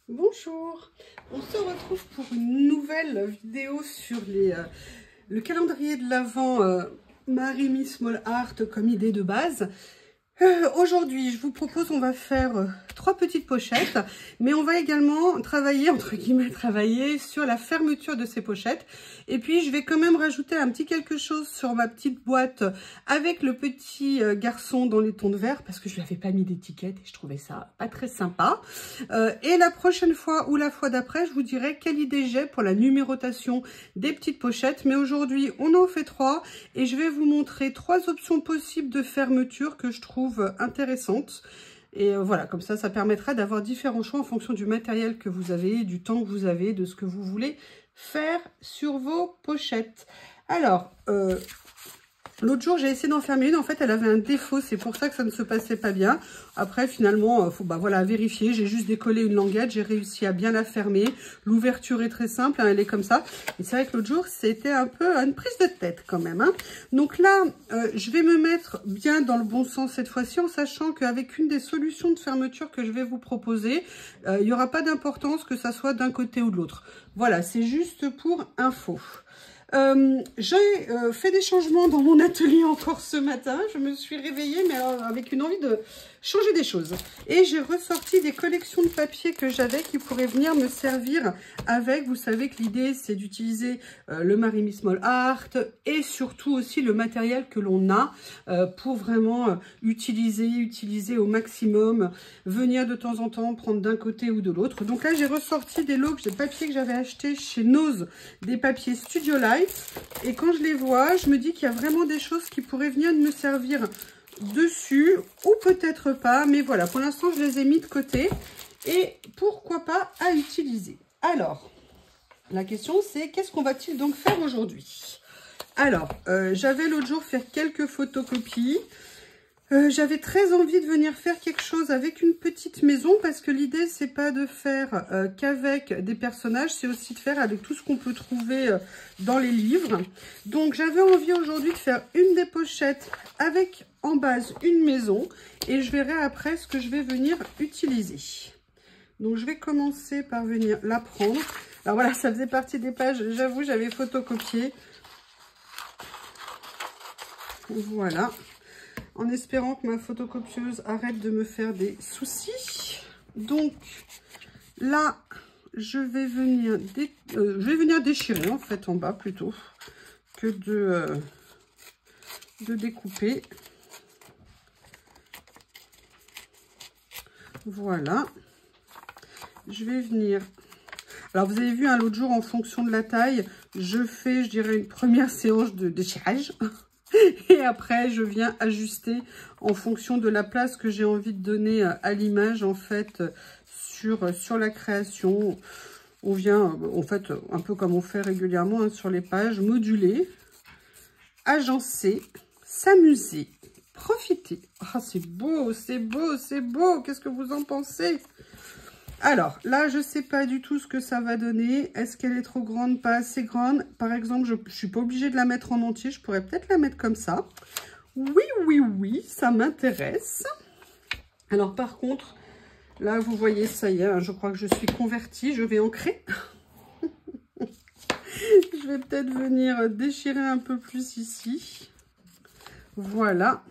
Bonjour, on se retrouve pour une nouvelle vidéo sur le calendrier de l'Avent Marimi Small Art comme idée de base. Aujourd'hui, je vous propose, on va faire 3 petites pochettes, mais on va également travailler, entre guillemets, sur la fermeture de ces pochettes. Et puis, je vais quand même rajouter un petit quelque chose sur ma petite boîte avec le petit garçon dans les tons de vert, parce que je lui avais pas mis d'étiquette et je trouvais ça pas très sympa. Et la prochaine fois ou la fois d'après, je vous dirai quelle idée j'ai pour la numérotation des petites pochettes. Mais aujourd'hui, on en fait 3 et je vais vous montrer 3 options possibles de fermeture que je trouve intéressante. Et voilà, comme ça permettra d'avoir différents choix en fonction du matériel que vous avez, du temps que vous avez, de ce que vous voulez faire sur vos pochettes. Alors, l'autre jour, j'ai essayé d'en fermer une. En fait, elle avait un défaut. C'est pour ça que ça ne se passait pas bien. Après, finalement, faut voilà, vérifier. J'ai juste décollé une languette. J'ai réussi à bien la fermer. L'ouverture est très simple. Hein, elle est comme ça. Et c'est vrai que l'autre jour, c'était un peu une prise de tête quand même. Hein. Donc là, je vais me mettre bien dans le bon sens cette fois-ci, en sachant qu'avec une des solutions de fermeture que je vais vous proposer, il n'y aura pas d'importance que ça soit d'un côté ou de l'autre. Voilà, c'est juste pour info. J'ai fait des changements dans mon atelier encore ce matin. Je me suis réveillée, mais alors avec une envie de changer des choses. Et j'ai ressorti des collections de papier que j'avais qui pourraient venir me servir avec. Vous savez que l'idée, c'est d'utiliser le Marimi Small Art et surtout aussi le matériel que l'on a pour vraiment utiliser au maximum, venir de temps en temps prendre d'un côté ou de l'autre. Donc là, j'ai ressorti des lots de papier que j'avais acheté chez Nose, des papiers Studio Light. Et quand je les vois, je me dis qu'il y a vraiment des choses qui pourraient venir me servir dessus, ou peut-être pas, mais voilà, pour l'instant je les ai mis de côté et pourquoi pas à utiliser. Alors, la question c'est qu'est-ce qu'on va-t-il donc faire aujourd'hui? Alors, j'avais l'autre jour fait quelques photocopies. J'avais très envie de venir faire quelque chose avec une petite maison parce que l'idée c'est pas de faire qu'avec des personnages, c'est aussi de faire avec tout ce qu'on peut trouver dans les livres. Donc j'avais envie aujourd'hui de faire une des pochettes avec en base une maison et je verrai après ce que je vais venir utiliser. Donc je vais commencer par venir la prendre. Alors voilà, ça faisait partie des pages, j'avoue j'avais photocopié. Voilà. En espérant que ma photocopieuse arrête de me faire des soucis. Donc là, je vais venir déchirer en fait en bas plutôt que de découper. Voilà. Je vais venir... Alors vous avez vu hein, l'autre jour en fonction de la taille, je fais je dirais une première séance de déchirage. Et après, je viens ajuster en fonction de la place que j'ai envie de donner à l'image, en fait, sur la création. On vient, en fait, un peu comme on fait régulièrement hein, sur les pages, moduler, agencer, s'amuser, profiter. Ah, c'est beau, c'est beau, c'est beau. Qu'est-ce que vous en pensez ? Alors, là, je ne sais pas du tout ce que ça va donner. Est-ce qu'elle est trop grande, pas assez grande? Par exemple, je ne suis pas obligée de la mettre en entier. Je pourrais peut-être la mettre comme ça. Oui, oui, oui, ça m'intéresse. Alors, par contre, là, vous voyez, ça y est, hein, je crois que je suis convertie. Je vais ancrer. Je vais peut-être venir déchirer un peu plus ici. Voilà.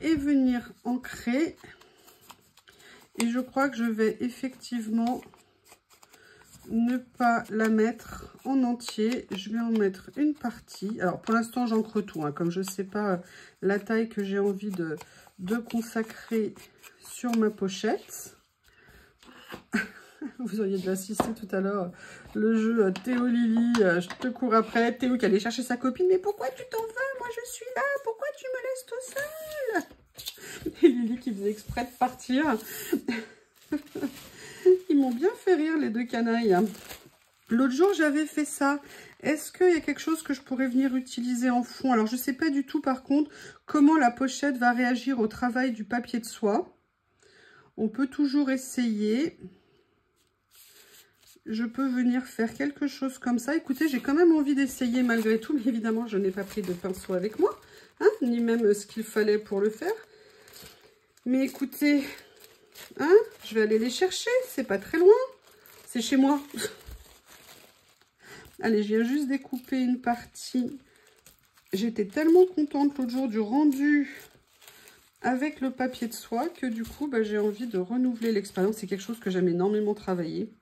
Et venir ancrer. Et je crois que je vais effectivement ne pas la mettre en entier. Je vais en mettre une partie. Alors pour l'instant j'encre tout. Hein, comme je ne sais pas la taille que j'ai envie de consacrer sur ma pochette. Vous auriez dû assister tout à l'heure le jeu Théo Lily. Je te cours après. Théo qui allait chercher sa copine. Mais pourquoi tu t'en vas? Moi je suis là. Pourquoi tu me laisses tout seul? Et Lily qui faisait exprès de partir. Ils m'ont bien fait rire les deux canailles. L'autre jour j'avais fait ça. Est-ce qu'il y a quelque chose que je pourrais venir utiliser en fond? Alors je ne sais pas du tout par contre comment la pochette va réagir au travail du papier de soie. On peut toujours essayer. Je peux venir faire quelque chose comme ça. Écoutez, j'ai quand même envie d'essayer malgré tout. Mais évidemment, je n'ai pas pris de pinceau avec moi. Hein, ni même ce qu'il fallait pour le faire. Mais écoutez, Hein? Je vais aller les chercher, c'est pas très loin. C'est chez moi. Allez, je viens juste découper une partie. J'étais tellement contente l'autre jour du rendu avec le papier de soie que du coup, bah, j'ai envie de renouveler l'expérience. C'est quelque chose que j'aime énormément travailler.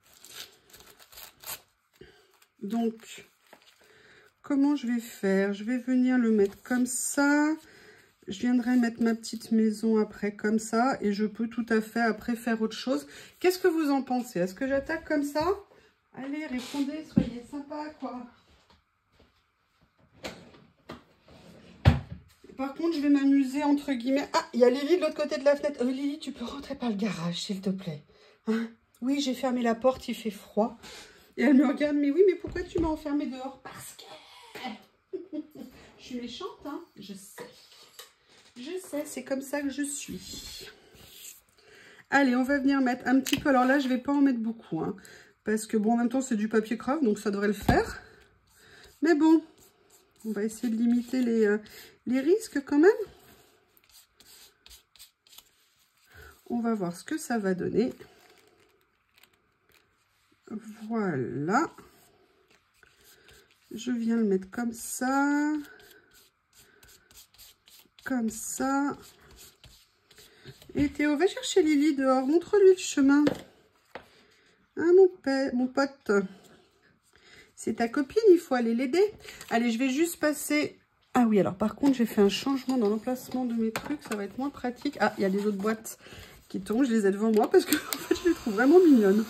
Donc, comment je vais faire? Je vais venir le mettre comme ça. Je viendrai mettre ma petite maison après comme ça. Et je peux tout à fait après faire autre chose. Qu'est-ce que vous en pensez? Est-ce que j'attaque comme ça? Allez, répondez, soyez sympa, quoi. Par contre, je vais m'amuser, entre guillemets. Ah, il y a Lily de l'autre côté de la fenêtre. Lily, tu peux rentrer par le garage, s'il te plaît. Hein? Oui, j'ai fermé la porte, il fait froid. Et elle me regarde, mais oui, mais pourquoi tu m'as enfermée dehors? Parce que... je suis méchante, hein? Je sais. Je sais, c'est comme ça que je suis. Allez, on va venir mettre un petit peu. Alors là, je ne vais pas en mettre beaucoup, hein. Parce que, bon, en même temps, c'est du papier craft, donc ça devrait le faire. Mais bon, on va essayer de limiter les risques quand même. On va voir ce que ça va donner. Voilà. Je viens le mettre comme ça. Comme ça. Et Théo, va chercher Lily dehors. Montre-lui le chemin. Hein, mon pote. C'est ta copine, il faut aller l'aider. Allez, je vais juste passer... Ah oui, alors par contre, j'ai fait un changement dans l'emplacement de mes trucs. Ça va être moins pratique. Ah, il y a des autres boîtes qui tombent. Je les ai devant moi parce que en fait, je les trouve vraiment mignonnes.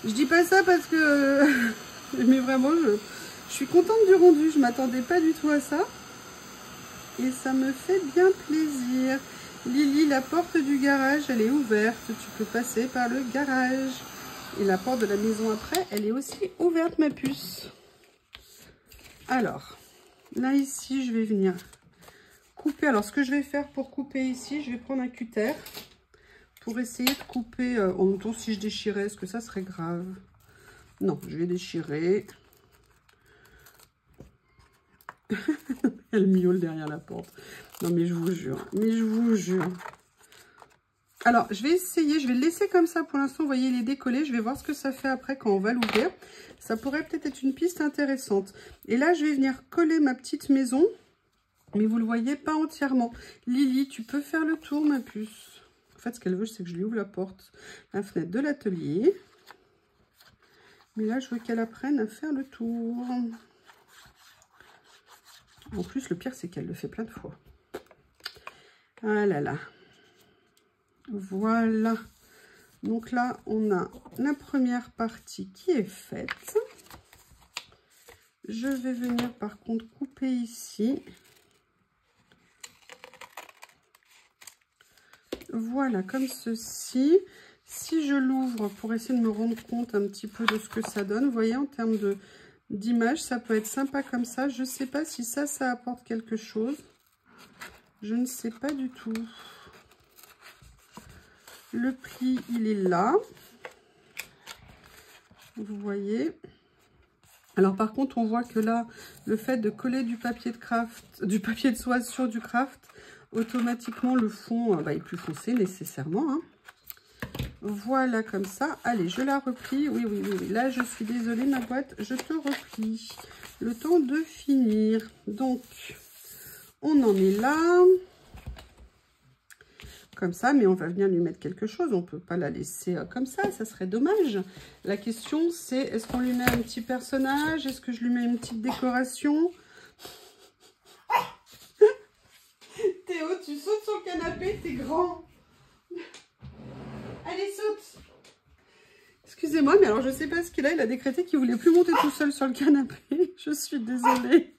Je dis pas ça parce que... mais vraiment, je suis contente du rendu. Je m'attendais pas du tout à ça. Et ça me fait bien plaisir. Lily, la porte du garage, elle est ouverte. Tu peux passer par le garage. Et la porte de la maison après, elle est aussi ouverte, ma puce. Alors, là, ici, je vais venir couper. Alors, ce que je vais faire pour couper ici, je vais prendre un cutter pour essayer de couper. En même temps, si je déchirais, est-ce que ça serait grave? Non, je vais déchirer. Elle miaule derrière la porte. Non, mais je vous jure. Mais je vous jure. Alors, je vais essayer. Je vais le laisser comme ça pour l'instant. Vous voyez, il est décollé. Je vais voir ce que ça fait après quand on va l'ouvrir. Ça pourrait peut-être être une piste intéressante. Et là, je vais venir coller ma petite maison. Mais vous le voyez pas entièrement. Lily, tu peux faire le tour, ma puce. En fait, ce qu'elle veut, c'est que je lui ouvre la porte, la fenêtre de l'atelier. Mais là, je veux qu'elle apprenne à faire le tour. En plus, le pire, c'est qu'elle le fait plein de fois. Ah là là. Voilà. Donc là, on a la première partie qui est faite. Je vais venir, par contre, couper ici. Voilà, comme ceci. Si je l'ouvre pour essayer de me rendre compte un petit peu de ce que ça donne, vous voyez, en termes d'image, ça peut être sympa comme ça. Je ne sais pas si ça apporte quelque chose. Je ne sais pas du tout. Le pli, il est là. Vous voyez. Alors par contre, on voit que là, le fait de coller du papier de soie sur du craft, automatiquement le fond est plus foncé nécessairement. Hein. Voilà, comme ça. Allez, je la replie. Oui. Là, je suis désolée, ma boîte, je te replie. Le temps de finir. Donc, on en est là. Comme ça, mais on va venir lui mettre quelque chose. On ne peut pas la laisser comme ça serait dommage. La question, c'est, est-ce qu'on lui met un petit personnage? Est-ce que je lui mets une petite décoration? Théo, tu sautes sur le canapé, t'es grand. Allez, saute. Excusez-moi, mais alors je sais pas ce qu'il a. Il a décrété qu'il voulait plus monter tout seul sur le canapé. Je suis désolée.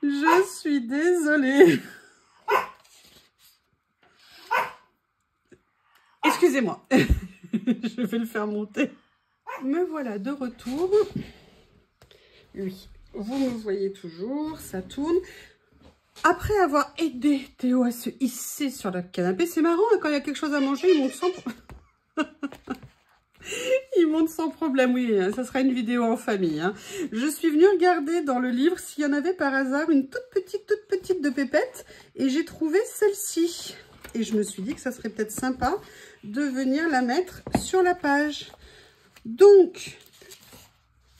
Je suis désolée. Excusez-moi. Je vais le faire monter. Me voilà de retour. Oui, vous me voyez toujours, ça tourne. Après avoir aidé Théo à se hisser sur le canapé, c'est marrant, hein, quand il y a quelque chose à manger, il monte sans il monte sans problème. Oui, ça sera une vidéo en famille. Hein. Je suis venue regarder dans le livre s'il y en avait par hasard une toute petite de Pépette et j'ai trouvé celle-ci. et je me suis dit que ça serait peut-être sympa de venir la mettre sur la page. Donc,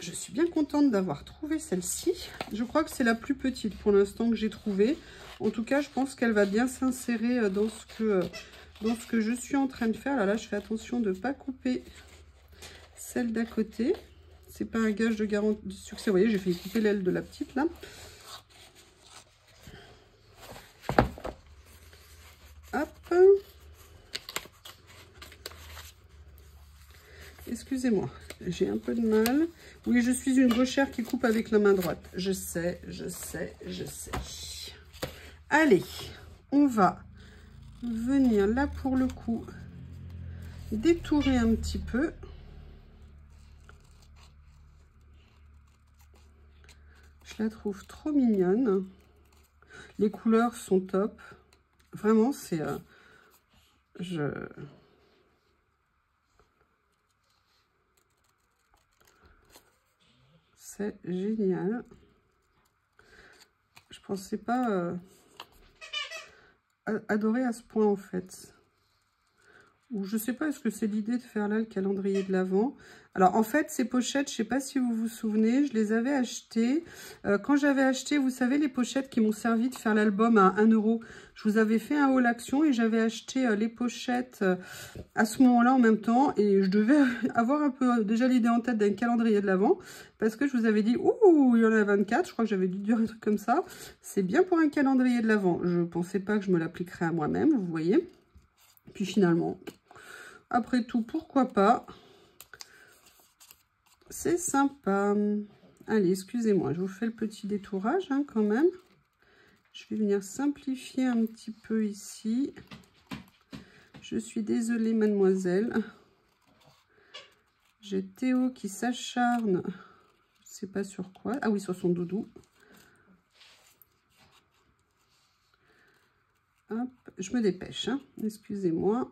je suis bien contente d'avoir trouvé celle-ci. Je crois que c'est la plus petite pour l'instant que j'ai trouvée. En tout cas, je pense qu'elle va bien s'insérer dans ce que je suis en train de faire. Là, je fais attention de ne pas couper celle d'à côté. C'est pas un gage de garantie de succès. Vous voyez, j'ai fait couper l'aile de la petite là. Hop. Excusez-moi, j'ai un peu de mal. Oui, je suis une gauchère qui coupe avec la main droite. Je sais, je sais, je sais. Allez, on va venir là pour le coup détourer un petit peu. Je la trouve trop mignonne. Les couleurs sont top. Vraiment, c'est... C'est génial. Je pensais pas adorer à ce point en fait. Ou je sais pas, est-ce que c'est l'idée de faire là le calendrier de l'Avent? Alors en fait, ces pochettes, je sais pas si vous vous souvenez, je les avais achetées. Quand j'avais acheté, vous savez, les pochettes qui m'ont servi de faire l'album à 1 €. Je vous avais fait un haul action et j'avais acheté les pochettes à ce moment-là en même temps. Et je devais avoir un peu déjà l'idée en tête d'un calendrier de l'Avent. Parce que je vous avais dit, ouh, il y en a 24. Je crois que j'avais dû dire un truc comme ça. C'est bien pour un calendrier de l'Avent. Je pensais pas que je me l'appliquerais à moi-même, vous voyez. Puis finalement... Après tout, pourquoi pas? C'est sympa. Allez, excusez-moi, je vous fais le petit détourage hein, quand même. Je vais venir simplifier un petit peu ici. Je suis désolée, mademoiselle. J'ai Théo qui s'acharne. Je ne sais pas sur quoi. Ah oui, sur son doudou. Hop, je me dépêche, hein. Excusez-moi.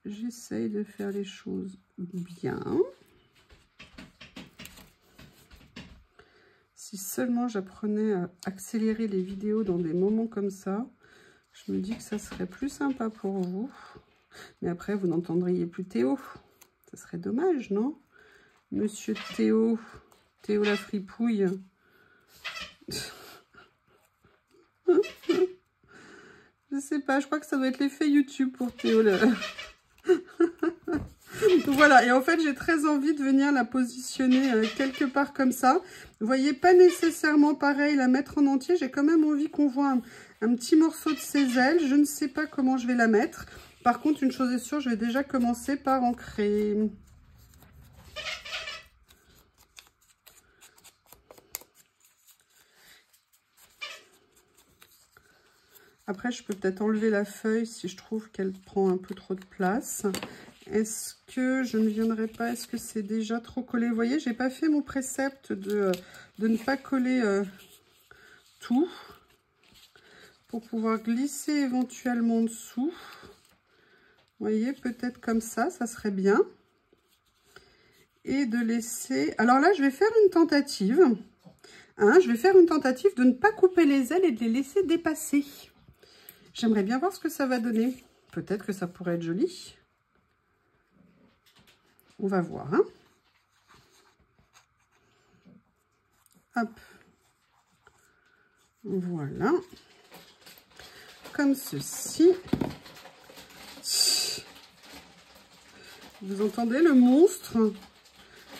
J'essaye de faire les choses bien. Si seulement j'apprenais à accélérer les vidéos dans des moments comme ça, je me dis que ça serait plus sympa pour vous. Mais après, vous n'entendriez plus Théo. Ça serait dommage, non? Monsieur Théo, Théo la fripouille. Je sais pas, je crois que ça doit être l'effet YouTube pour Théo. Voilà, et en fait j'ai très envie de venir la positionner quelque part comme ça. Vous voyez, pas nécessairement pareil la mettre en entier, j'ai quand même envie qu'on voit un petit morceau de ses ailes. Je ne sais pas comment je vais la mettre. Par contre, une chose est sûre, je vais déjà commencer par ancrer. Après, je peux peut-être enlever la feuille si je trouve qu'elle prend un peu trop de place. Est-ce que je ne viendrai pas? Est-ce que c'est déjà trop collé? Vous voyez, j'ai pas fait mon précepte de ne pas coller tout pour pouvoir glisser éventuellement dessous. Vous voyez, peut-être comme ça serait bien. Et de laisser... Alors là, je vais faire une tentative. Hein, je vais faire une tentative de ne pas couper les ailes et de les laisser dépasser. J'aimerais bien voir ce que ça va donner. Peut-être que ça pourrait être joli. On va voir. Hein. Hop. Voilà. Comme ceci. Vous entendez le monstre?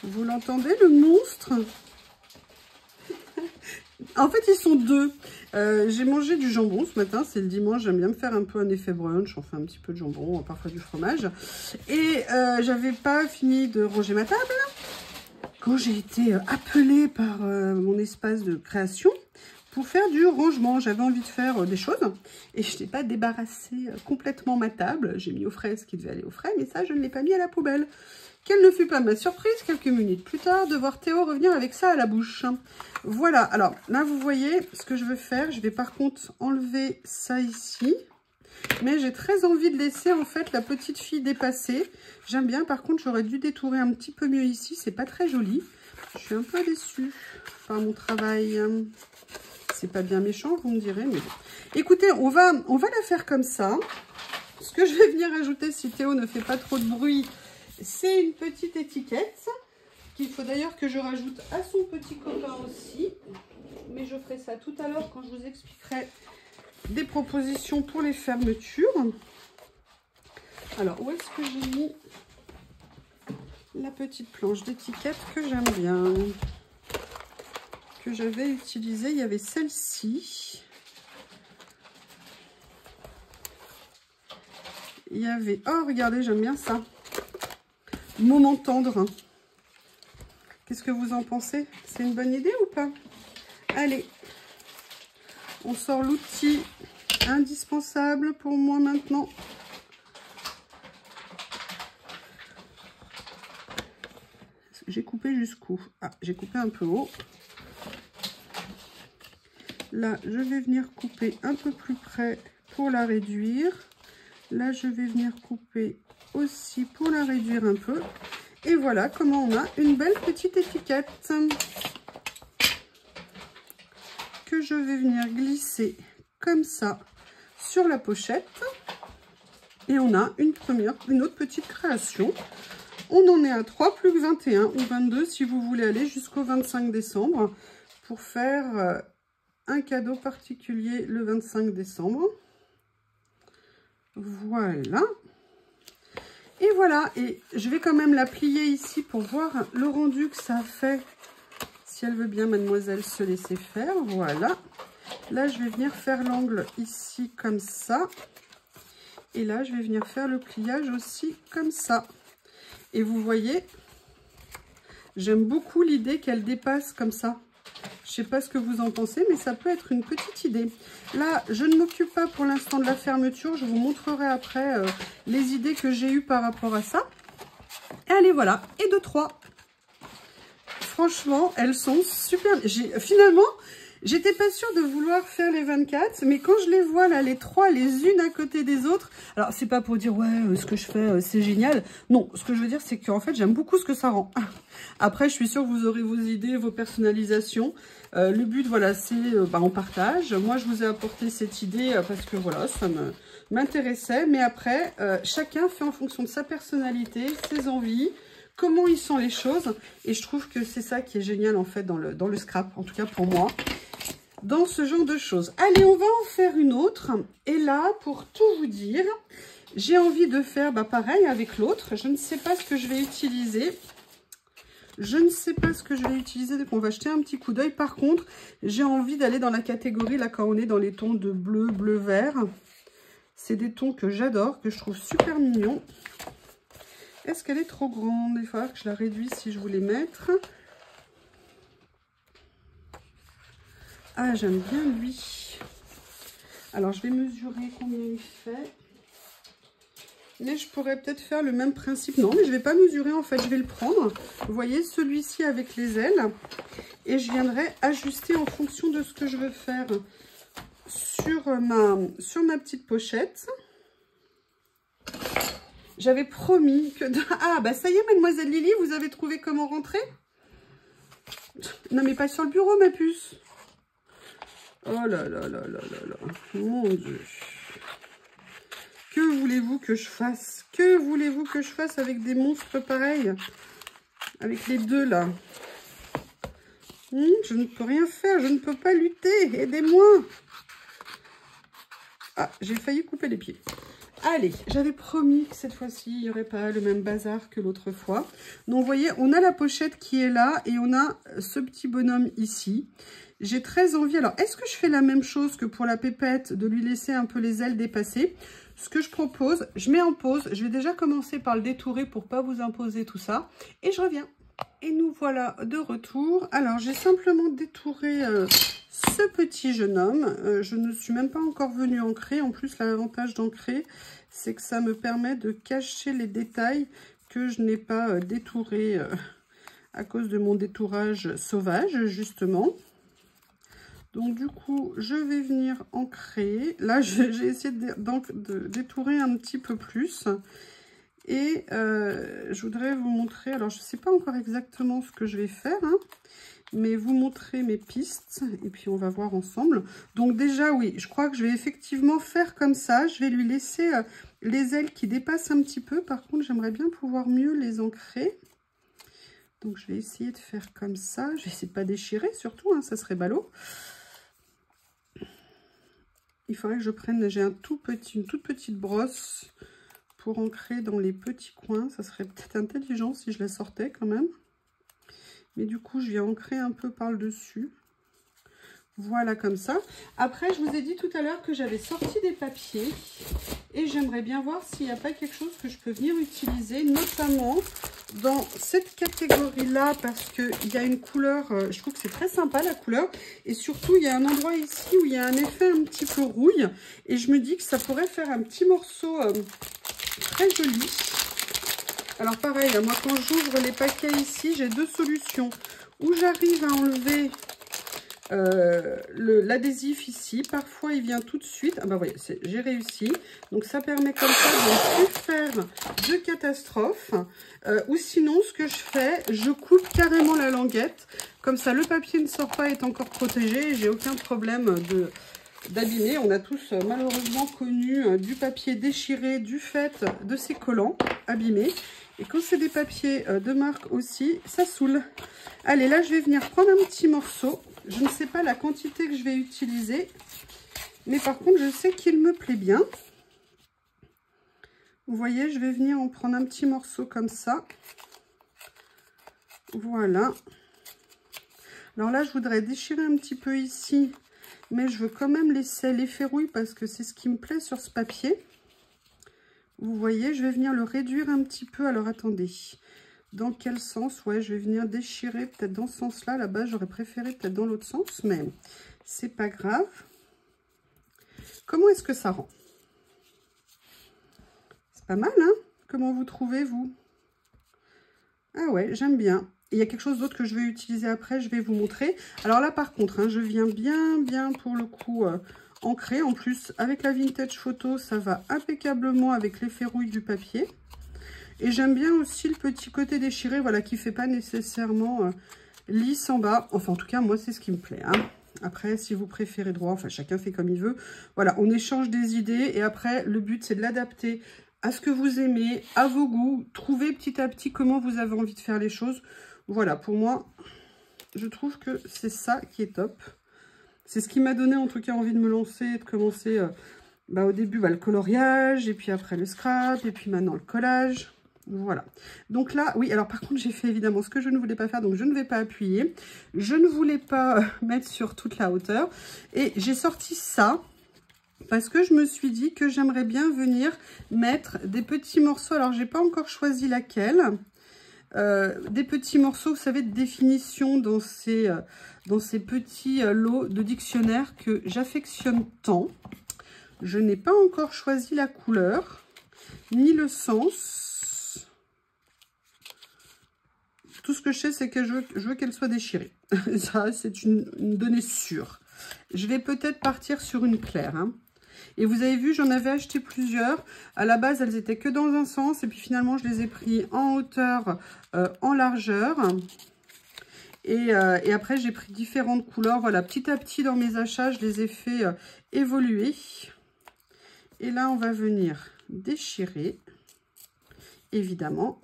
Vous l'entendez, le monstre? En fait, ils sont deux. J'ai mangé du jambon ce matin, c'est le dimanche. J'aime bien me faire un peu un effet brunch. On fait un petit peu de jambon, parfois du fromage. Et j'avais pas fini de ranger ma table quand j'ai été appelée par mon espace de création pour faire du rangement. J'avais envie de faire des choses et je n'ai pas débarrassé complètement ma table. J'ai mis au frais ce qui devait aller au frais, mais ça, je ne l'ai pas mis à la poubelle. Quelle ne fut pas ma surprise, quelques minutes plus tard, de voir Théo revenir avec ça à la bouche. Voilà, alors là, vous voyez ce que je veux faire. Je vais par contre enlever ça ici. Mais j'ai très envie de laisser en fait la petite fille dépasser. J'aime bien, par contre, j'aurais dû détourer un petit peu mieux ici. C'est pas très joli. Je suis un peu déçue par mon travail. C'est pas bien méchant, vous me direz, mais bon. Écoutez, on va la faire comme ça. Ce que je vais venir ajouter, si Théo ne fait pas trop de bruit, c'est une petite étiquette qu'il faut d'ailleurs que je rajoute à son petit copain aussi. Mais je ferai ça tout à l'heure quand je vous expliquerai des propositions pour les fermetures. Alors, où est-ce que j'ai mis la petite planche d'étiquette que j'aime bien, que j'avais utilisée? Il y avait celle-ci. Il y avait... Oh, regardez, j'aime bien ça. Moment tendre. Qu'est-ce que vous en pensez? C'est une bonne idée ou pas? Allez, on sort l'outil indispensable pour moi maintenant. J'ai coupé jusqu'où? Ah, j'ai coupé un peu haut. Là, je vais venir couper un peu plus près pour la réduire. Là, je vais venir couper aussi pour la réduire un peu. Et voilà comment on a une belle petite étiquette que je vais venir glisser comme ça sur la pochette. Et on a une autre petite création. On en est à 3 plus que 21 ou 22 si vous voulez aller jusqu'au 25 décembre pour faire un cadeau particulier le 25 décembre. Voilà. Et voilà, et je vais quand même la plier ici pour voir le rendu que ça fait. Si elle veut bien, mademoiselle, se laisser faire. Voilà. Là, je vais venir faire l'angle ici comme ça. Et là, je vais venir faire le pliage aussi comme ça. Et vous voyez, j'aime beaucoup l'idée qu'elle dépasse comme ça. Je sais pas ce que vous en pensez, mais ça peut être une petite idée. Là, je ne m'occupe pas pour l'instant de la fermeture. Je vous montrerai après les idées que j'ai eues par rapport à ça. Et allez, voilà. Et 2, 3. Franchement, elles sont super. Finalement, j'étais pas sûre de vouloir faire les 24, mais quand je les vois là, les 3, les unes à côté des autres, alors c'est pas pour dire ouais, ce que je fais, c'est génial. Non, ce que je veux dire, c'est qu'en fait, j'aime beaucoup ce que ça rend. Après, je suis sûre que vous aurez vos idées, vos personnalisations. Le but, voilà, c'est on partage. Moi, je vous ai apporté cette idée parce que voilà, ça m'intéressait. Mais après, chacun fait en fonction de sa personnalité, ses envies, comment il sent les choses. Et je trouve que c'est ça qui est génial en fait dans le scrap, en tout cas pour moi, dans ce genre de choses. Allez, on va en faire une autre. Et là, pour tout vous dire, j'ai envie de faire pareil avec l'autre. Je ne sais pas ce que je vais utiliser. Donc on va jeter un petit coup d'œil. Par contre, j'ai envie d'aller dans la catégorie, là, quand on est dans les tons de bleu, bleu-vert. C'est des tons que j'adore, que je trouve super mignons. Est-ce qu'elle est trop grande? Il faudra que je la réduise si je voulais mettre. Ah, j'aime bien lui. Alors, je vais mesurer combien il fait. Mais je pourrais peut-être faire le même principe. Non, mais je ne vais pas mesurer, en fait. Je vais le prendre. Vous voyez, celui-ci avec les ailes. Et je viendrai ajuster en fonction de ce que je veux faire sur ma petite pochette. J'avais promis que... Ah, ça y est, mademoiselle Lily, vous avez trouvé comment rentrer? Non, mais pas sur le bureau, ma puce. Oh là là là là là là. Mon Dieu. Que voulez-vous que je fasse? Que voulez-vous que je fasse avec des monstres pareils? Avec les deux, là. Je ne peux rien faire. Je ne peux pas lutter. Aidez-moi. Ah, j'ai failli couper les pieds. Allez, j'avais promis que cette fois-ci, il n'y aurait pas le même bazar que l'autre fois. Donc, vous voyez, on a la pochette qui est là et on a ce petit bonhomme ici. J'ai très envie... Alors, est-ce que je fais la même chose que pour la pépette, de lui laisser un peu les ailes dépasser? Ce que je propose, je mets en pause. Je vais déjà commencer par le détourer pour ne pas vous imposer tout ça. Et je reviens. Et nous voilà de retour. Alors, j'ai simplement détouré... ce petit jeune homme, je ne suis même pas encore venue ancrer. En plus, l'avantage d'ancrer, c'est que ça me permet de cacher les détails que je n'ai pas détourés à cause de mon détourage sauvage, justement. Donc, du coup, je vais venir ancrer. Là, j'ai essayé de détourer un petit peu plus. Et je voudrais vous montrer, alors je ne sais pas encore exactement ce que je vais faire, hein, mais vous montrer mes pistes et puis on va voir ensemble. Donc déjà, oui, je crois que je vais effectivement faire comme ça. Je vais lui laisser les ailes qui dépassent un petit peu. Par contre, j'aimerais bien pouvoir mieux les ancrer. Donc, je vais essayer de faire comme ça. Je vais essayer de ne pas déchirer, surtout, hein, ça serait ballot. Il faudrait que je prenne, j'ai une toute petite brosse pour ancrer dans les petits coins. Ça serait peut-être intelligent si je la sortais quand même. Mais du coup, je viens ancrer un peu par le dessus. Voilà, comme ça. Après, je vous ai dit tout à l'heure que j'avais sorti des papiers. Et j'aimerais bien voir s'il n'y a pas quelque chose que je peux venir utiliser, notamment dans cette catégorie-là, parce qu'il y a une couleur, je trouve que c'est très sympa la couleur. Et surtout, il y a un endroit ici où il y a un effet un petit peu rouille. Et je me dis que ça pourrait faire un petit morceau très joli. Alors pareil, moi quand j'ouvre les paquets ici, j'ai deux solutions. Ou j'arrive à enlever l'adhésif ici, parfois il vient tout de suite. Ah bah voyez, j'ai réussi. Donc ça permet comme ça de ne plus faire de catastrophe. Ou sinon, ce que je fais, je coupe carrément la languette. Comme ça, le papier ne sort pas, est encore protégé. J'ai aucun problème d'abîmer. On a tous malheureusement connu du papier déchiré du fait de ces collants abîmés. Et quand c'est des papiers de marque aussi, ça saoule. Allez, là, je vais venir prendre un petit morceau. Je ne sais pas la quantité que je vais utiliser, mais par contre, je sais qu'il me plaît bien. Vous voyez, je vais venir en prendre un petit morceau comme ça. Voilà. Alors là, je voudrais déchirer un petit peu ici, mais je veux quand même laisser les ferrouilles parce que c'est ce qui me plaît sur ce papier. Vous voyez, je vais venir le réduire un petit peu. Alors, attendez. Dans quel sens? Ouais, je vais venir déchirer peut-être dans ce sens-là. Là-bas, j'aurais préféré peut-être dans l'autre sens, mais c'est pas grave. Comment est-ce que ça rend? C'est pas mal, hein? Comment vous trouvez, vous? Ah ouais, j'aime bien. Et il y a quelque chose d'autre que je vais utiliser après, je vais vous montrer. Alors là, par contre, hein, je viens bien pour le coup ancrer. En plus, avec la Vintage Photo, ça va impeccablement avec les ferrouilles du papier. Et j'aime bien aussi le petit côté déchiré, voilà, qui ne fait pas nécessairement lisse en bas. Enfin, en tout cas, moi, c'est ce qui me plaît. Hein. Après, si vous préférez droit, enfin, chacun fait comme il veut. Voilà, on échange des idées. Et après, le but, c'est de l'adapter à ce que vous aimez, à vos goûts. Trouver petit à petit comment vous avez envie de faire les choses. Voilà, pour moi, je trouve que c'est ça qui est top. C'est ce qui m'a donné, en tout cas, envie de me lancer et de commencer... au début, le coloriage, et puis après le scrap, et puis maintenant le collage. Voilà. Donc là, oui, alors par contre, j'ai fait évidemment ce que je ne voulais pas faire, donc je ne vais pas appuyer. Je ne voulais pas mettre sur toute la hauteur. Et j'ai sorti ça parce que je me suis dit que j'aimerais bien venir mettre des petits morceaux. Alors, j'ai pas encore choisi laquelle. Des petits morceaux, vous savez, de définition dans ces petits lots de dictionnaire que j'affectionne tant. Je n'ai pas encore choisi la couleur, ni le sens. Tout ce que je sais, c'est que je veux qu'elle soit déchirée. Ça, c'est une donnée sûre. Je vais peut-être partir sur une claire. Hein. Et vous avez vu, j'en avais acheté plusieurs. À la base, elles étaient que dans un sens. Et puis finalement, je les ai pris en hauteur, en largeur. Et après, j'ai pris différentes couleurs. Voilà, petit à petit, dans mes achats, je les ai fait évoluer. Et là, on va venir déchirer, évidemment.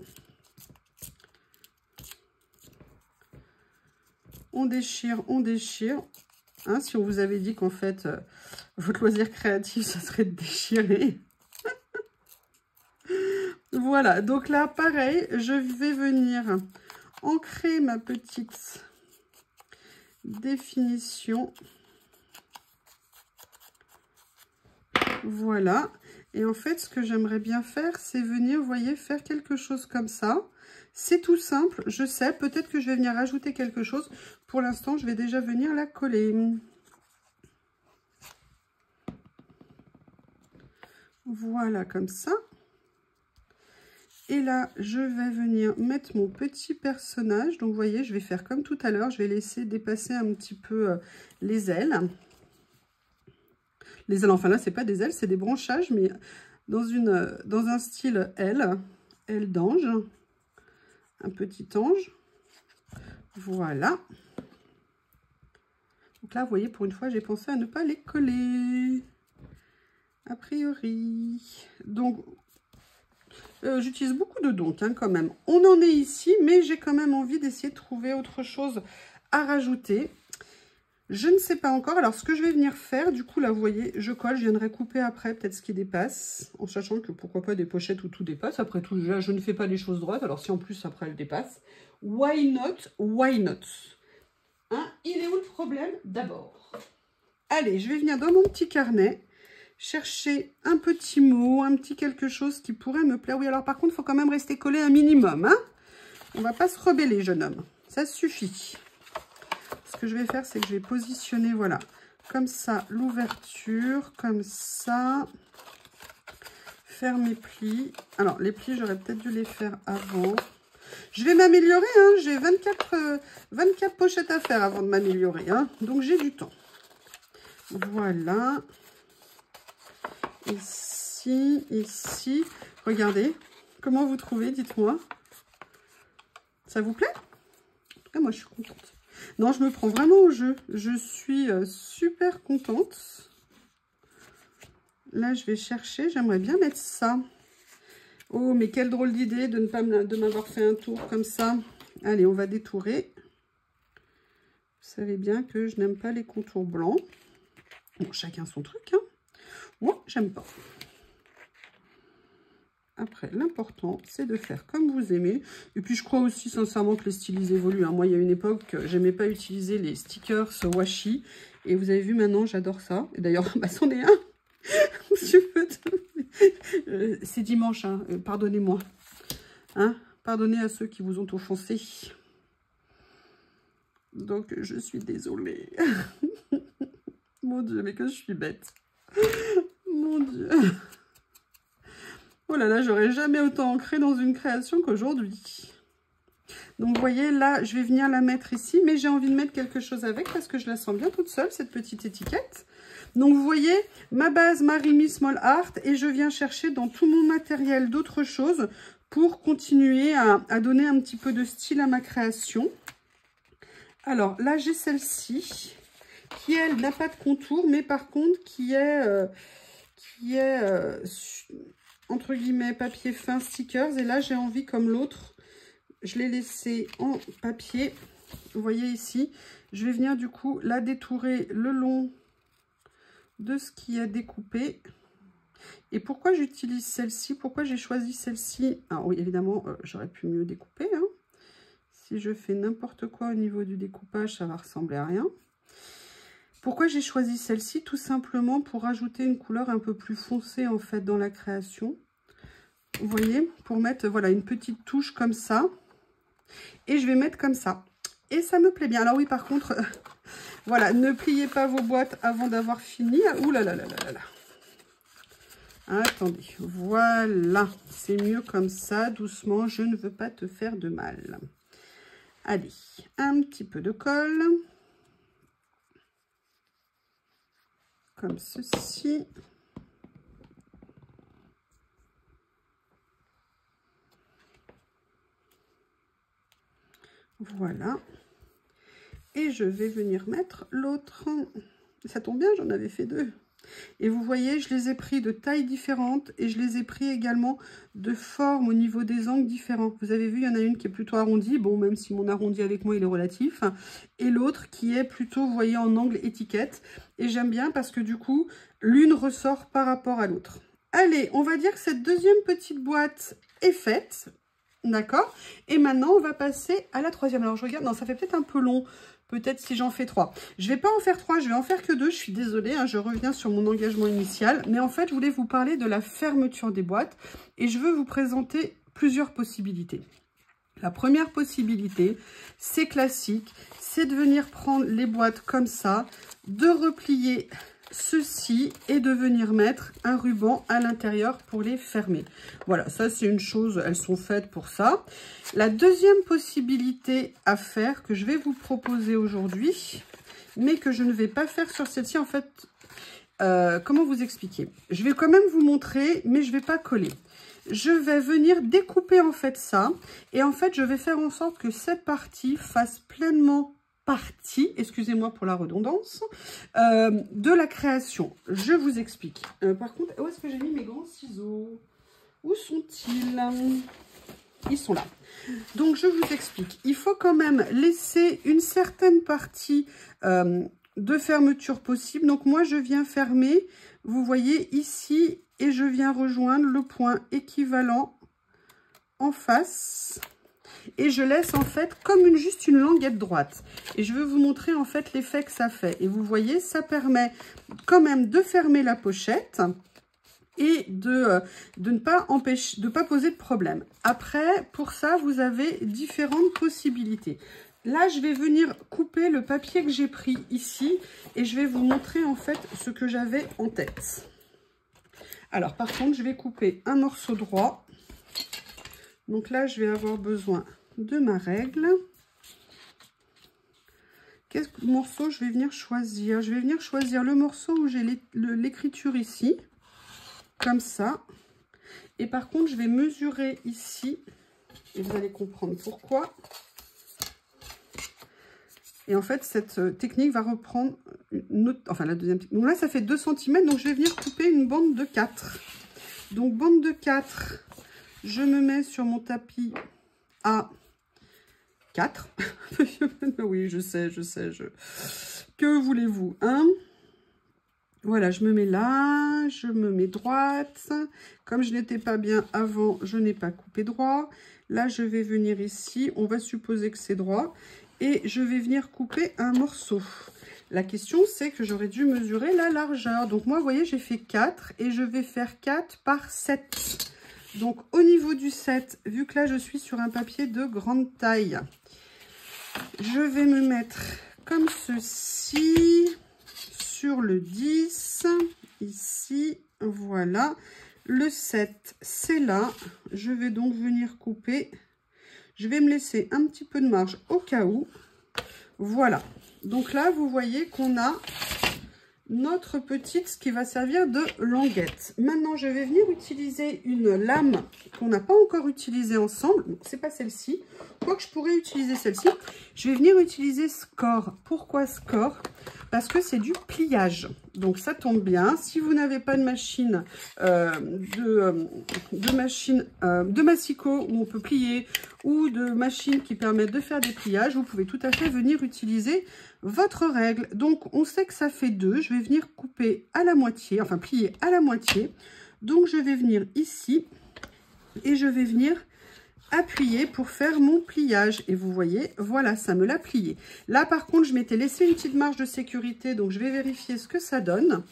On déchire, on déchire. Hein, si on vous avait dit qu'en fait, votre loisir créatif, ça serait de déchirer. Voilà, donc là, pareil, je vais venir ancrer ma petite définition. Voilà. Et en fait, ce que j'aimerais bien faire, c'est venir, vous voyez, faire quelque chose comme ça. C'est tout simple, je sais. Peut-être que je vais venir ajouter quelque chose. Pour l'instant, je vais déjà venir la coller. Voilà, comme ça. Et là, je vais venir mettre mon petit personnage. Donc, vous voyez, je vais faire comme tout à l'heure. Je vais laisser dépasser un petit peu les ailes. Les ailes, enfin là, c'est pas des ailes, c'est des branchages, mais dans un style aile d'ange. Un petit ange. Voilà. Donc là, vous voyez, pour une fois, j'ai pensé à ne pas les coller. A priori. Donc, j'utilise beaucoup de donc, hein, quand même. On en est ici, mais j'ai quand même envie d'essayer de trouver autre chose à rajouter. Je ne sais pas encore. Alors, ce que je vais venir faire, du coup, là, vous voyez, je colle. Je viendrai couper après, peut-être ce qui dépasse. En sachant que, pourquoi pas, des pochettes où tout dépasse. Après tout, déjà, je ne fais pas les choses droites. Alors, si en plus, après, elles dépassent. Why not? Why not? Hein, il est où le problème? D'abord. Allez, je vais venir dans mon petit carnet. Chercher un petit mot, un petit quelque chose qui pourrait me plaire. Oui, alors par contre, il faut quand même rester collé un minimum. Hein, on ne va pas se rebeller, jeune homme. Ça suffit. Ce que je vais faire, c'est que je vais positionner, voilà, comme ça, l'ouverture, comme ça. Faire mes plis. Alors, les plis, j'aurais peut-être dû les faire avant. Je vais m'améliorer. Hein, j'ai 24 pochettes à faire avant de m'améliorer. Hein, donc, j'ai du temps. Voilà. Ici, ici. Regardez. Comment vous trouvez, dites-moi. Ça vous plaît? En tout cas, moi, je suis contente. Non, je me prends vraiment au jeu. Je suis super contente. Là, je vais chercher. J'aimerais bien mettre ça. Oh, mais quelle drôle d'idée de m'avoir fait un tour comme ça. Allez, on va détourer. Vous savez bien que je n'aime pas les contours blancs. Bon, chacun son truc, hein. Moi, j'aime pas. Après, l'important, c'est de faire comme vous aimez. Et puis, je crois aussi sincèrement que les styles évoluent. Hein. Moi, il y a une époque, j'aimais pas utiliser les stickers washi. Et vous avez vu, maintenant, j'adore ça. Et d'ailleurs, bah, c'en est un. C'est dimanche, hein. Pardonnez-moi. Hein? Pardonnez à ceux qui vous ont offensé. Donc, je suis désolée. Mon Dieu, mais que je suis bête. Mon Dieu. Oh là là, j'aurais jamais autant ancré dans une création qu'aujourd'hui. Donc, vous voyez, là, je vais venir la mettre ici. Mais j'ai envie de mettre quelque chose avec parce que je la sens bien toute seule, cette petite étiquette. Donc, vous voyez, ma base Marimi Small Art. Et je viens chercher dans tout mon matériel d'autres choses pour continuer à donner un petit peu de style à ma création. Alors, là, j'ai celle-ci qui, elle, n'a pas de contour, mais par contre, qui est entre guillemets, papier fin stickers. Et là, j'ai envie, comme l'autre, je l'ai laissé en papier. Vous voyez ici, je vais venir du coup la détourer le long de ce qui est découpé. Et pourquoi j'utilise celle-ci? Pourquoi j'ai choisi celle-ci? Alors oui, évidemment, j'aurais pu mieux découper. Hein. Si je fais n'importe quoi au niveau du découpage, ça va ressembler à rien. Pourquoi j'ai choisi celle-ci? Tout simplement pour ajouter une couleur un peu plus foncée en fait dans la création. Vous voyez, pour mettre voilà une petite touche comme ça. Et je vais mettre comme ça. Et ça me plaît bien. Alors oui, par contre, voilà, ne pliez pas vos boîtes avant d'avoir fini. Ouh là là là là là. Attendez, voilà. C'est mieux comme ça, doucement. Je ne veux pas te faire de mal. Allez, un petit peu de colle. Comme ceci. Voilà. Et je vais venir mettre l'autre. Ça tombe bien, j'en avais fait deux. Et vous voyez, je les ai pris de tailles différentes et je les ai pris également de forme au niveau des angles différents. Vous avez vu, il y en a une qui est plutôt arrondie. Bon, même si mon arrondi avec moi, il est relatif. Et l'autre qui est plutôt, vous voyez, en angle étiquette. Et j'aime bien parce que du coup, l'une ressort par rapport à l'autre. Allez, on va dire que cette deuxième petite boîte est faite. D'accord? Et maintenant, on va passer à la troisième. Alors, je regarde. Non, ça fait peut-être un peu long. Peut-être si j'en fais 3. Je ne vais pas en faire 3, je vais en faire que 2. Je suis désolée, hein, je reviens sur mon engagement initial. Mais en fait, je voulais vous parler de la fermeture des boîtes. Et je veux vous présenter plusieurs possibilités. La première possibilité, c'est classique. C'est de venir prendre les boîtes comme ça, de replier ceci et de venir mettre un ruban à l'intérieur pour les fermer. Voilà, ça c'est une chose, elles sont faites pour ça. La deuxième possibilité à faire que je vais vous proposer aujourd'hui, mais que je ne vais pas faire sur celle-ci, en fait, comment vous expliquer? Je vais quand même vous montrer, mais je ne vais pas coller. Je vais venir découper en fait ça, et en fait je vais faire en sorte que cette partie fasse pleinement partie, excusez-moi pour la redondance, de la création. Je vous explique. Par contre, où est-ce que j'ai mis mes grands ciseaux? Où sont-ils? Ils sont là. Donc, je vous explique. Il faut quand même laisser une certaine partie de fermeture possible. Donc, moi, je viens fermer, vous voyez, ici, et je viens rejoindre le point équivalent en face. Et je laisse, en fait, comme juste une languette droite. Et je vais vous montrer, en fait, l'effet que ça fait. Et vous voyez, ça permet quand même de fermer la pochette et de ne pas empêcher, de pas poser de problème. Après, pour ça, vous avez différentes possibilités. Là, je vais venir couper le papier que j'ai pris ici et je vais vous montrer en fait ce que j'avais en tête. Alors, par contre, je vais couper un morceau droit. Donc là, je vais avoir besoin de ma règle. Quel morceau je vais venir choisir? Je vais venir choisir le morceau où j'ai l'écriture ici. Comme ça. Et par contre, je vais mesurer ici. Et vous allez comprendre pourquoi. Et en fait, cette technique va reprendre une autre, enfin la deuxième technique. Donc là, ça fait 2 cm. Donc, je vais venir couper une bande de 4. Donc, bande de 4. Je me mets sur mon tapis à 4. Oui, je sais. Que voulez-vous, hein? Voilà, je me mets là, je me mets droite. Comme je n'étais pas bien avant, je n'ai pas coupé droit. Là, je vais venir ici. On va supposer que c'est droit. Et je vais venir couper un morceau. La question, c'est que j'aurais dû mesurer la largeur. Donc, moi, vous voyez, j'ai fait 4 et je vais faire 4 par 7. Donc, au niveau du 7, vu que là, je suis sur un papier de grande taille, je vais me mettre comme ceci... sur le 10, ici, voilà. Le 7, c'est là. Je vais donc venir couper. Je vais me laisser un petit peu de marge au cas où. Voilà. Donc là, vous voyez qu'on a notre petite, ce qui va servir de languette. Maintenant, je vais venir utiliser une lame qu'on n'a pas encore utilisée ensemble. Donc, c'est pas celle-ci. Quoique je pourrais utiliser celle-ci. Je vais venir utiliser Score. Pourquoi Score? Parce que c'est du pliage. Donc, ça tombe bien. Si vous n'avez pas de machine de massicot où on peut plier ou de machine qui permettent de faire des pliages, vous pouvez tout à fait venir utiliser votre règle. Donc, on sait que ça fait 2. Je vais venir couper à la moitié, enfin plier à la moitié. Donc, je vais venir ici et je vais venir appuyer pour faire mon pliage. Et vous voyez, voilà, ça me l'a plié. Là, par contre, je m'étais laissé une petite marge de sécurité. Donc, je vais vérifier ce que ça donne.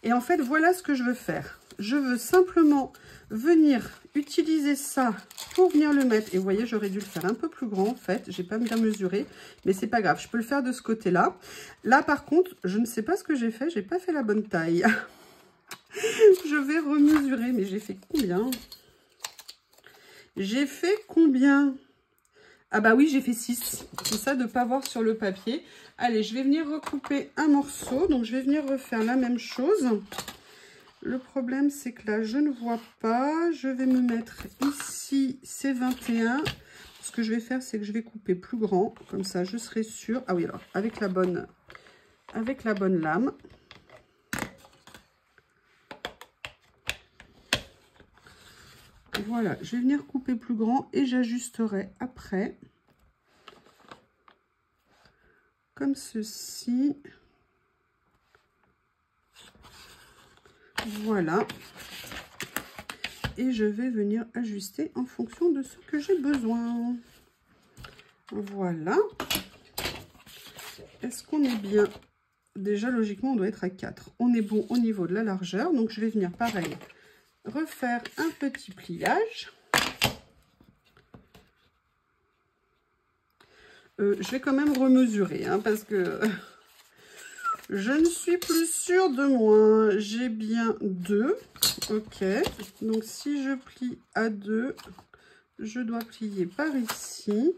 Et en fait, voilà ce que je veux faire. Je veux simplement venir utiliser ça pour venir le mettre. Et vous voyez, j'aurais dû le faire un peu plus grand en fait. J'ai pas bien mesuré, mais c'est pas grave. Je peux le faire de ce côté-là. Là, par contre, je ne sais pas ce que j'ai fait. J'ai pas fait la bonne taille. Je vais remesurer, mais j'ai fait combien? J'ai fait combien? Ah bah oui, j'ai fait 6. C'est ça de ne pas voir sur le papier. Allez, je vais venir recouper un morceau. Donc, je vais venir refaire la même chose. Le problème, c'est que là, je ne vois pas. Je vais me mettre ici, c'est 21. Ce que je vais faire, c'est que je vais couper plus grand. Comme ça, je serai sûre. Ah oui, alors, avec la bonne lame. Voilà, je vais venir couper plus grand et j'ajusterai après. Comme ceci. Voilà. Et je vais venir ajuster en fonction de ce que j'ai besoin. Voilà. Est-ce qu'on est bien? Déjà, logiquement, on doit être à 4. On est bon au niveau de la largeur. Donc, je vais venir, pareil, refaire un petit pliage. Je vais quand même remesurer, hein, parce que je ne suis plus sûre de moi. J'ai bien 2. Ok. Donc, si je plie à 2, je dois plier par ici.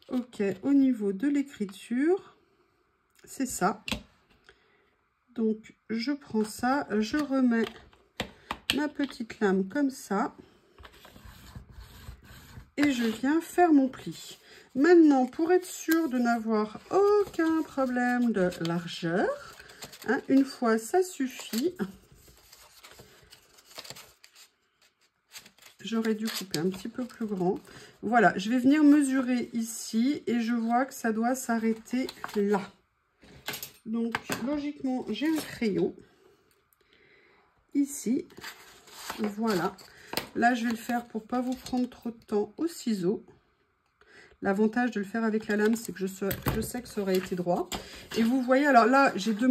Ok. Au niveau de l'écriture, c'est ça. Donc, je prends ça. Je remets ma petite lame comme ça. Et je viens faire mon pli. Maintenant, pour être sûr de n'avoir aucun problème de largeur, hein, une fois ça suffit. J'aurais dû couper un petit peu plus grand. Voilà, je vais venir mesurer ici et je vois que ça doit s'arrêter là. Donc, logiquement, j'ai un crayon. Ici, voilà. Là, je vais le faire pour pas vous prendre trop de temps au ciseau. L'avantage de le faire avec la lame, c'est que je sais que ça aurait été droit. Et vous voyez, alors là, j'ai deux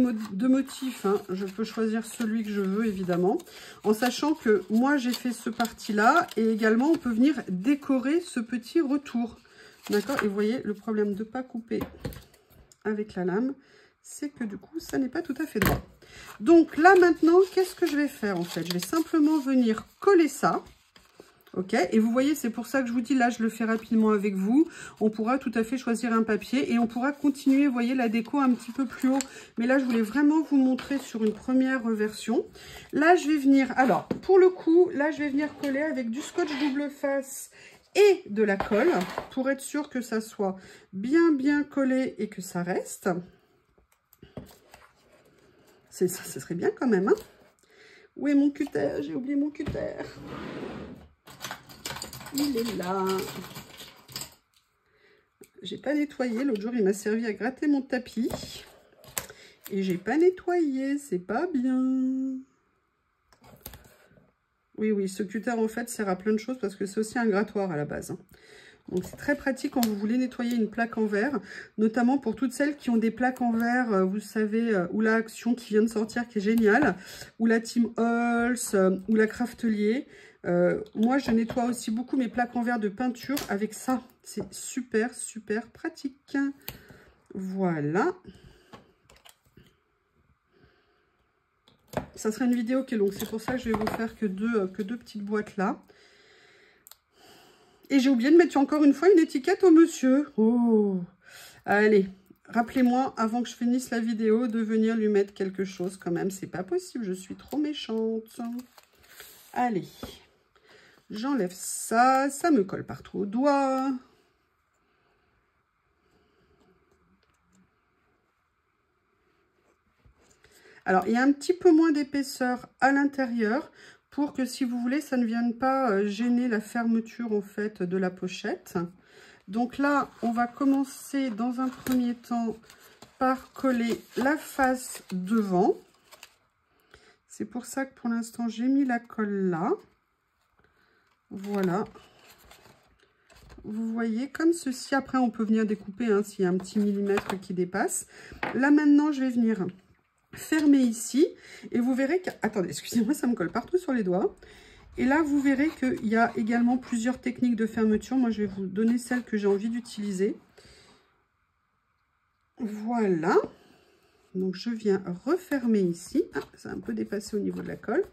motifs. Hein. Je peux choisir celui que je veux, évidemment. En sachant que moi, j'ai fait ce parti-là. Et également, on peut venir décorer ce petit retour. D'accord? Et vous voyez, le problème de ne pas couper avec la lame, c'est que du coup, ça n'est pas tout à fait droit. Donc là, maintenant, qu'est-ce que je vais faire, en fait? Je vais simplement venir coller ça. Ok, et vous voyez, c'est pour ça que je vous dis, là, je le fais rapidement avec vous. On pourra tout à fait choisir un papier et on pourra continuer, vous voyez, la déco un petit peu plus haut. Mais là, je voulais vraiment vous montrer sur une première version. Là, je vais venir, alors, pour le coup, là, je vais venir coller avec du scotch double face et de la colle pour être sûr que ça soit bien collé et que ça reste. Ça serait bien quand même, hein. Où est mon cutter? J'ai oublié mon cutter. Il est là. J'ai pas nettoyé. L'autre jour, il m'a servi à gratter mon tapis. Et j'ai pas nettoyé. C'est pas bien. Oui, ce cutter, en fait, sert à plein de choses parce que c'est aussi un grattoir à la base. Hein. Donc, c'est très pratique quand vous voulez nettoyer une plaque en verre. Notamment pour toutes celles qui ont des plaques en verre, vous savez, ou la Action qui vient de sortir, qui est géniale. Ou la Team Halls, ou la Craftelier. Moi, je nettoie aussi beaucoup mes plaques en verre de peinture avec ça. C'est super pratique. Voilà. Ça sera une vidéo qui est longue. C'est pour ça que je vais vous faire que deux petites boîtes là. Et j'ai oublié de mettre encore une fois une étiquette au monsieur. Oh, allez, rappelez-moi avant que je finisse la vidéo de venir lui mettre quelque chose quand même. C'est pas possible, je suis trop méchante. Allez. J'enlève ça, ça me colle partout au doigt. Alors, il y a un petit peu moins d'épaisseur à l'intérieur pour que, si vous voulez, ça ne vienne pas gêner la fermeture, en fait, de la pochette. Donc là, on va commencer dans un premier temps par coller la face devant. C'est pour ça que pour l'instant, j'ai mis la colle là. Voilà. Vous voyez, comme ceci. Après, on peut venir découper hein, s'il y a un petit millimètre qui dépasse. Là, maintenant, je vais venir fermer ici. Et vous verrez que... Attendez, excusez-moi, ça me colle partout sur les doigts. Et là, vous verrez qu'il y a également plusieurs techniques de fermeture. Moi, je vais vous donner celle que j'ai envie d'utiliser. Voilà. Donc, je viens refermer ici. Ah, ça a un peu dépassé au niveau de la colle.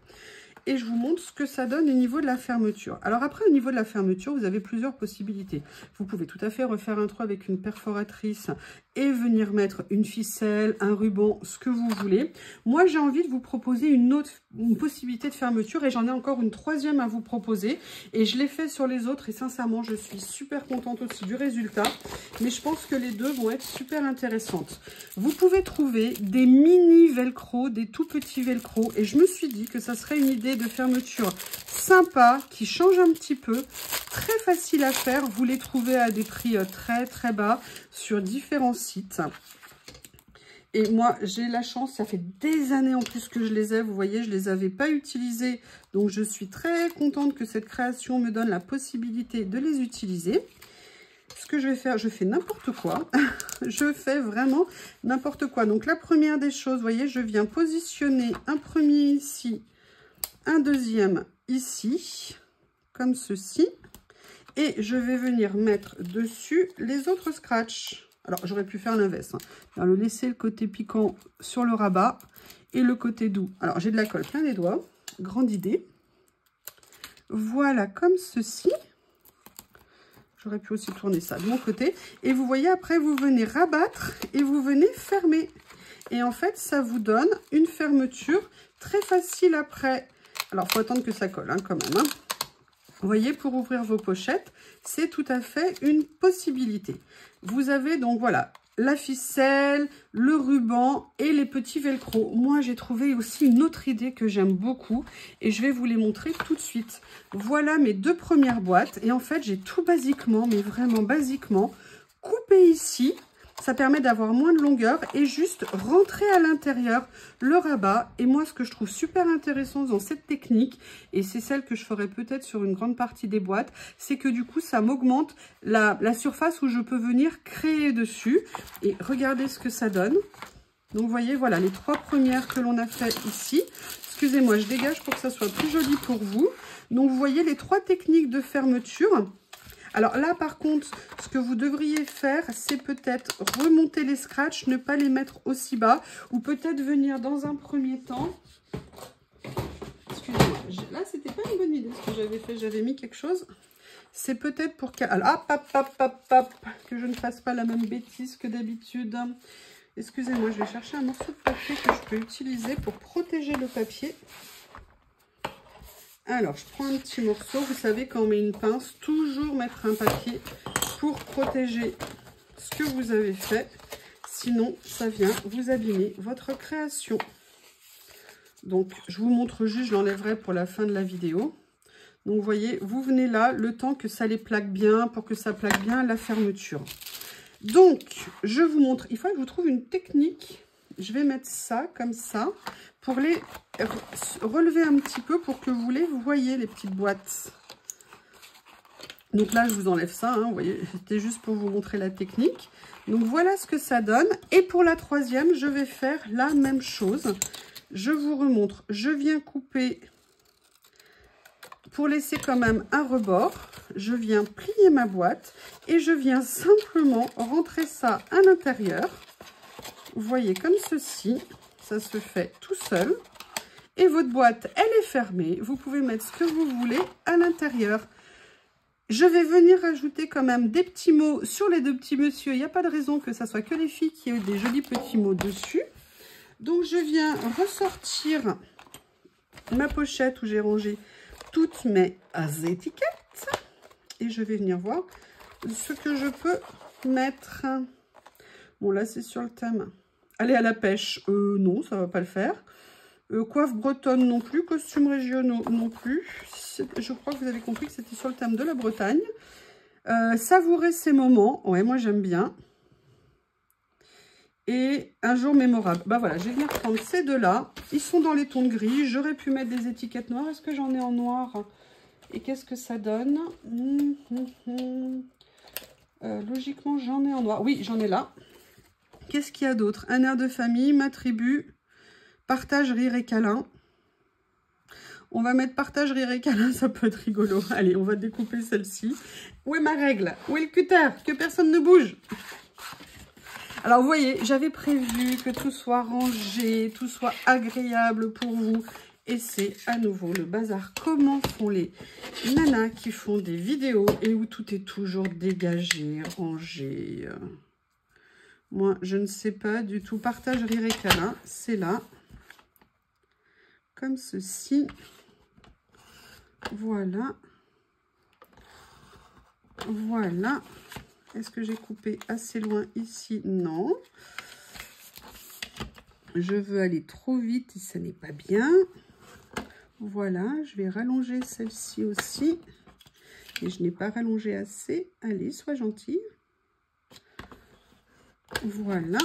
Et je vous montre ce que ça donne au niveau de la fermeture. Alors après, au niveau de la fermeture, vous avez plusieurs possibilités. Vous pouvez tout à fait refaire un trou avec une perforatrice et venir mettre une ficelle, un ruban, ce que vous voulez. Moi, j'ai envie de vous proposer une possibilité de fermeture et j'en ai encore une troisième à vous proposer. Et je l'ai fait sur les autres et sincèrement, je suis super contente aussi du résultat. Mais je pense que les deux vont être super intéressantes. Vous pouvez trouver des mini velcro, des tout petits velcro. Et je me suis dit que ça serait une idée de fermeture sympa, qui change un petit peu, très facile à faire. Vous les trouvez à des prix très bas sur différents sites. Et moi, j'ai la chance, ça fait des années en plus que je les ai, vous voyez, je ne les avais pas utilisés. Donc, je suis très contente que cette création me donne la possibilité de les utiliser. Ce que je vais faire, je fais n'importe quoi. Je fais vraiment n'importe quoi. Donc, la première des choses, vous voyez, je viens positionner un premier ici, un deuxième ici, comme ceci. Et je vais venir mettre dessus les autres scratchs. Alors, j'aurais pu faire l'inverse. Hein. Le laisser le côté piquant sur le rabat et le côté doux. Alors, j'ai de la colle plein les doigts. Grande idée. Voilà, comme ceci. J'aurais pu aussi tourner ça de mon côté. Et vous voyez, après, vous venez rabattre et vous venez fermer. Et en fait, ça vous donne une fermeture très facile après. Alors, il faut attendre que ça colle, hein, quand même. Hein. Vous voyez, pour ouvrir vos pochettes, c'est tout à fait une possibilité. Vous avez donc, voilà, la ficelle, le ruban et les petits velcro. Moi, j'ai trouvé aussi une autre idée que j'aime beaucoup et je vais vous les montrer tout de suite. Voilà mes 2 premières boîtes et en fait, j'ai tout basiquement, mais vraiment basiquement, coupé ici. Ça permet d'avoir moins de longueur et juste rentrer à l'intérieur le rabat. Et moi, ce que je trouve super intéressant dans cette technique, et c'est celle que je ferai peut-être sur une grande partie des boîtes, c'est que du coup, ça m'augmente la surface où je peux venir créer dessus. Et regardez ce que ça donne. Donc, vous voyez, voilà les 3 premières que l'on a fait ici. Excusez-moi, je dégage pour que ça soit plus joli pour vous. Donc, vous voyez les 3 techniques de fermeture. Alors là, par contre, ce que vous devriez faire, c'est peut-être remonter les scratchs, ne pas les mettre aussi bas, ou peut-être venir dans un premier temps. Excusez-moi, là, c'était pas une bonne idée ce que j'avais fait, j'avais mis quelque chose. C'est peut-être pour que... Alors, hop, que je ne fasse pas la même bêtise que d'habitude. Excusez-moi, je vais chercher un morceau de papier que je peux utiliser pour protéger le papier. Alors, je prends un petit morceau. Vous savez, quand on met une pince, toujours mettre un papier pour protéger ce que vous avez fait. Sinon, ça vient vous abîmer votre création. Donc, je vous montre juste, je l'enlèverai pour la fin de la vidéo. Donc, vous voyez, vous venez là, le temps que ça les plaque bien, pour que ça plaque bien la fermeture. Donc, je vous montre, il faut que je vous trouve une technique. Je vais mettre ça, comme ça, pour les relever un petit peu pour que vous les voyez, les petites boîtes. Donc là, je vous enlève ça, hein, vous voyez, c'était juste pour vous montrer la technique. Donc voilà ce que ça donne. Et pour la 3e, je vais faire la même chose. Je vous remontre, je viens couper pour laisser quand même un rebord. Je viens plier ma boîte et je viens simplement rentrer ça à l'intérieur. Vous voyez, comme ceci, ça se fait tout seul. Et votre boîte, elle est fermée. Vous pouvez mettre ce que vous voulez à l'intérieur. Je vais venir rajouter quand même des petits mots sur les 2 petits messieurs. Il n'y a pas de raison que ça soit que les filles qui aient des jolis petits mots dessus. Donc, je viens ressortir ma pochette où j'ai rangé toutes mes étiquettes. Et je vais venir voir ce que je peux mettre. Bon, là, c'est sur le thème. Aller à la pêche, non, ça ne va pas le faire. Coiffe bretonne non plus, costumes régionaux non plus. Je crois que vous avez compris que c'était sur le thème de la Bretagne. Savourer ces moments, ouais, moi j'aime bien. Et un jour mémorable. Bah voilà, je vais venir prendre ces 2-là. Ils sont dans les tons de gris. J'aurais pu mettre des étiquettes noires. Est-ce que j'en ai en noir? Et qu'est-ce que ça donne? Logiquement, j'en ai en noir. Oui, j'en ai là. Qu'est-ce qu'il y a d'autre? Un air de famille, ma tribu, partage, rire et câlin. On va mettre partage, rire et câlin, ça peut être rigolo. Allez, on va découper celle-ci. Où est ma règle? Où est le cutter? Que personne ne bouge. Alors, vous voyez, j'avais prévu que tout soit rangé, tout soit agréable pour vous. Et c'est à nouveau le bazar. Comment font les nanas qui font des vidéos et où tout est toujours dégagé, rangé? Moi, je ne sais pas du tout. Partage, rire et câlin, c'est là. Comme ceci. Voilà. Voilà. Est-ce que j'ai coupé assez loin ici? Non. Je veux aller trop vite et ça n'est pas bien. Voilà. Je vais rallonger celle-ci aussi. Et je n'ai pas rallongé assez. Allez, sois gentille. Voilà.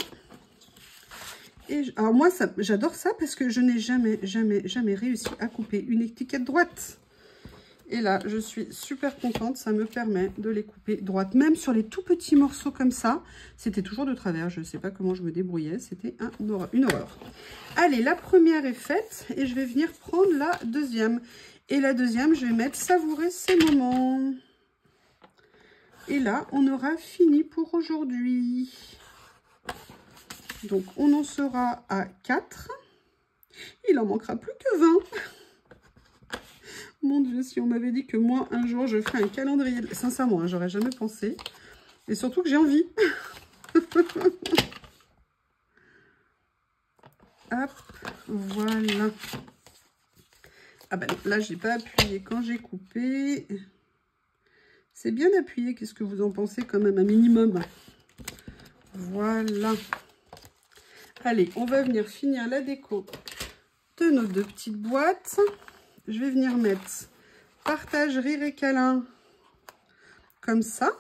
Et alors moi, j'adore ça parce que je n'ai jamais réussi à couper une étiquette droite. Et là, je suis super contente. Ça me permet de les couper droite. Même sur les tout petits morceaux comme ça, c'était toujours de travers. Je ne sais pas comment je me débrouillais. C'était une horreur. Allez, la première est faite. Et je vais venir prendre la 2e. Et la 2e, je vais mettre savourer ces moments. Et là, on aura fini pour aujourd'hui. Donc, on en sera à 4. Il en manquera plus que 20. Mon Dieu, si on m'avait dit que moi, un jour, je ferais un calendrier... Sincèrement, hein, j'aurais jamais pensé. Et surtout que j'ai envie. Hop, voilà. Ah ben non, là, j'ai pas appuyé quand j'ai coupé. C'est bien d'appuyer, qu'est-ce que vous en pensez quand même, un minimum. Voilà. Allez, on va venir finir la déco de nos 2 petites boîtes. Je vais venir mettre partage, rire et câlin comme ça.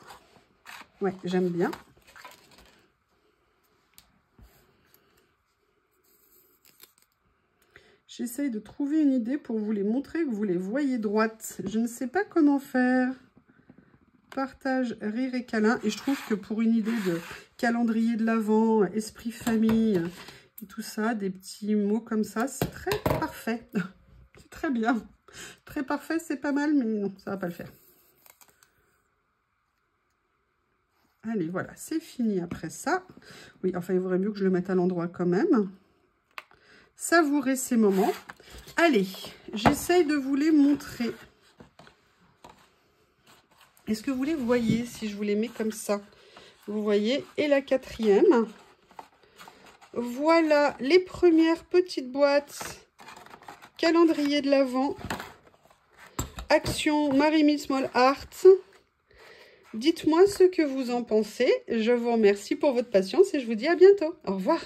Ouais, j'aime bien. J'essaye de trouver une idée pour vous les montrer, que vous les voyez droites. Je ne sais pas comment faire. Partage, rire et câlin. Et je trouve que pour une idée de calendrier de l'Avent, esprit famille et tout ça, des petits mots comme ça, c'est très parfait. C'est très bien. Très parfait, c'est pas mal, mais non, ça va pas le faire. Allez, voilà, c'est fini après ça. Oui, enfin, il vaudrait mieux que je le mette à l'endroit quand même. Savourez ces moments. Allez, j'essaye de vous les montrer. Est-ce que vous les voyez si je vous les mets comme ça? Vous voyez, et la 4e. Voilà les premières petites boîtes. Calendrier de l'Avent. Action Marimi Small Art. Dites-moi ce que vous en pensez. Je vous remercie pour votre patience et je vous dis à bientôt. Au revoir.